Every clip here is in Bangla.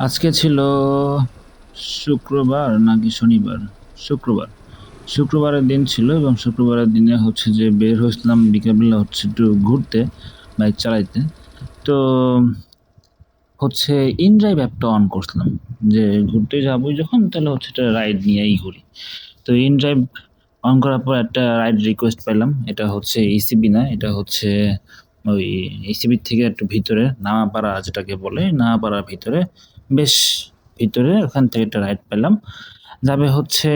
আজকে ছিল শুক্রবার নাকি শনিবার? শুক্রবার। শুক্রবারের দিন ছিল এবং শুক্রবারের দিনে হচ্ছে যে বের হয়েছিলাম বিকেলবেলা হচ্ছে একটু ঘুরতে, বাইক চালাইতে। তো হচ্ছে ইনড্রাইভ অ্যাপটা অন করছিলাম যে ঘুরতে যাবোই যখন তাহলে হচ্ছে একটা রাইড নিয়েই ঘুরি। তো ইনড্রাইভ অন করার পর একটা রাইড রিকোয়েস্ট পেলাম। এটা হচ্ছে ইসিবি না, এটা হচ্ছে ওই ইসিবির থেকে একটু ভিতরে নামাপাড়া যেটাকে বলে, নামাপাড়ার ভিতরে, বেশ ভিতরে, ওখান থেকে একটা রাইড পেলাম। যাবে হচ্ছে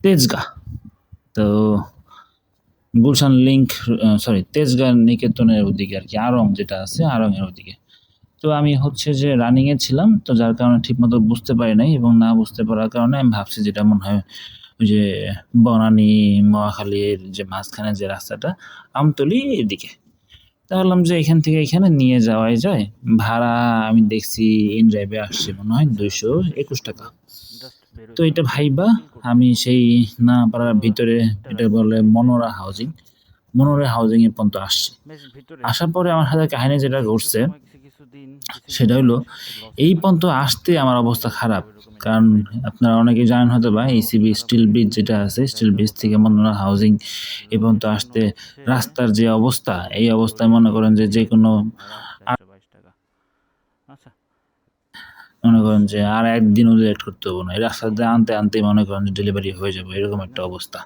তেজগাঁ। তো গুলশান লিংক, সরি তেজগাঁ নিকেতনের ওদিকে আর কি, আড়ং যেটা আছে আড়ংয়ের ওদিকে। তো আমি হচ্ছে যে রানিং এ ছিলাম, তো যার কারণে ঠিক মতো বুঝতে পারি নাই, এবং না বুঝতে পারার কারণে আমি ভাবছি যেটা মনে হয় ওই যে বনানী মহাখালীর যে মাঝখানে যে রাস্তাটা, আমতলী এদিকে। তা ভাবলাম যে এখান থেকে এখানে নিয়ে যাওয়াই যায়। ভাড়া আমি দেখছি ইন ড্রাইভে আসছে মনে হয় 221 টাকা। তো এটা ভাইবা আমি সেই না পাড়ার ভিতরে, এটা বলে মনোরা হাউজিং, মনোরা হাউজিং এ পর্যন্ত আসছি। আসার পরে আমার সাথে কাহিনী যেটা ঘটছে সেটা হলো, এই পর্যন্ত আসতে আমার অবস্থা খারাপ। কারণ আপনারা অনেকেই জানেন হয়তো বা ইসিবি স্টিল ব্রিজ যেটা আছে, স্টিল ব্রিজ থেকে মনোরা হাউজিং এ পর্যন্ত আসতে রাস্তার যে অবস্থা, এই অবস্থায় মনে করেন যে যে কোনো মনে করেন যে আর একদিনও লেট করতে হবো না, এই রাস্তা দিয়ে আনতে আনতে মনে করেন যে ডেলিভারি হয়ে যাবে, এরকম একটা অবস্থা।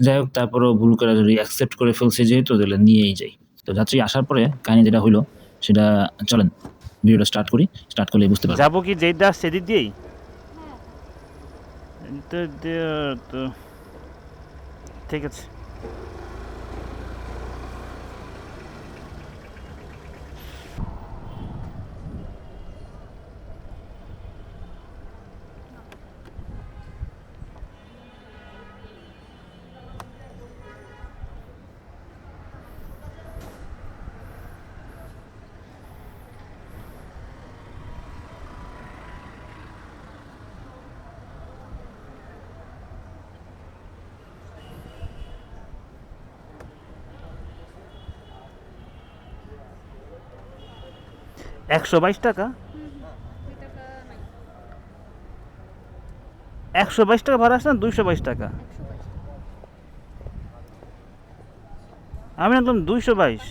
যাই হোক, তারপরেও ভুল করে যদি অ্যাকসেপ্ট করে ফেলছে যেহেতু, তাহলে নিয়েই যাই। তো যাত্রী আসার পরে কাহিনী যেটা হইলো সেটা, চলেন ভিডিওটা স্টার্ট করি, স্টার্ট করলে বুঝতে পারবেন। যাবো কি যেই দাস সেদিক দিয়েই তো তো ঠিক আছে। $122, $122 ভাড়া আসে না, $222? আমি একদম 222।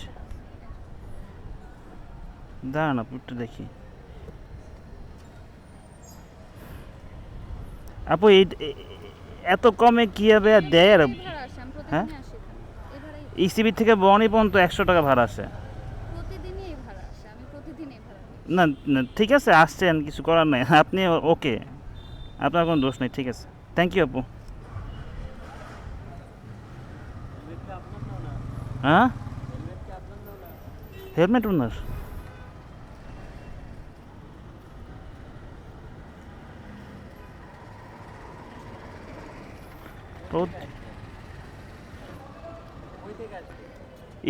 দাঁড়ান আপু একটু দেখি। আপু এই এত কমে কিভাবে দেয়? আর হ্যাঁ, ইসিবি থেকে বনি পর্যন্ত $100 ভাড়া আসে। না না, ঠিক আছে, আসছেন, কিছু করার নাই। আপনি ওকে, আপনার কোনো দোষ নেই, ঠিক আছে। থ্যাংক ইউ আপু। হ্যাঁ, হেলমেট ওনার।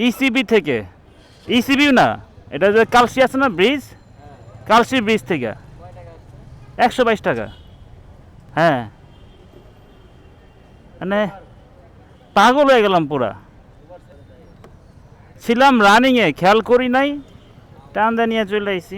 ইসিবি থেকে, ইসিবি না, এটা যে কালসি আছে না ব্রিজ, কালসি ব্রিজ থেকে $122। হ্যাঁ, মানে পাগল হয়ে গেলাম পুরা। ছিলাম রানিংয়ে, খেয়াল করি নাই, টান দিয়ে নিয়ে চলে আইছি।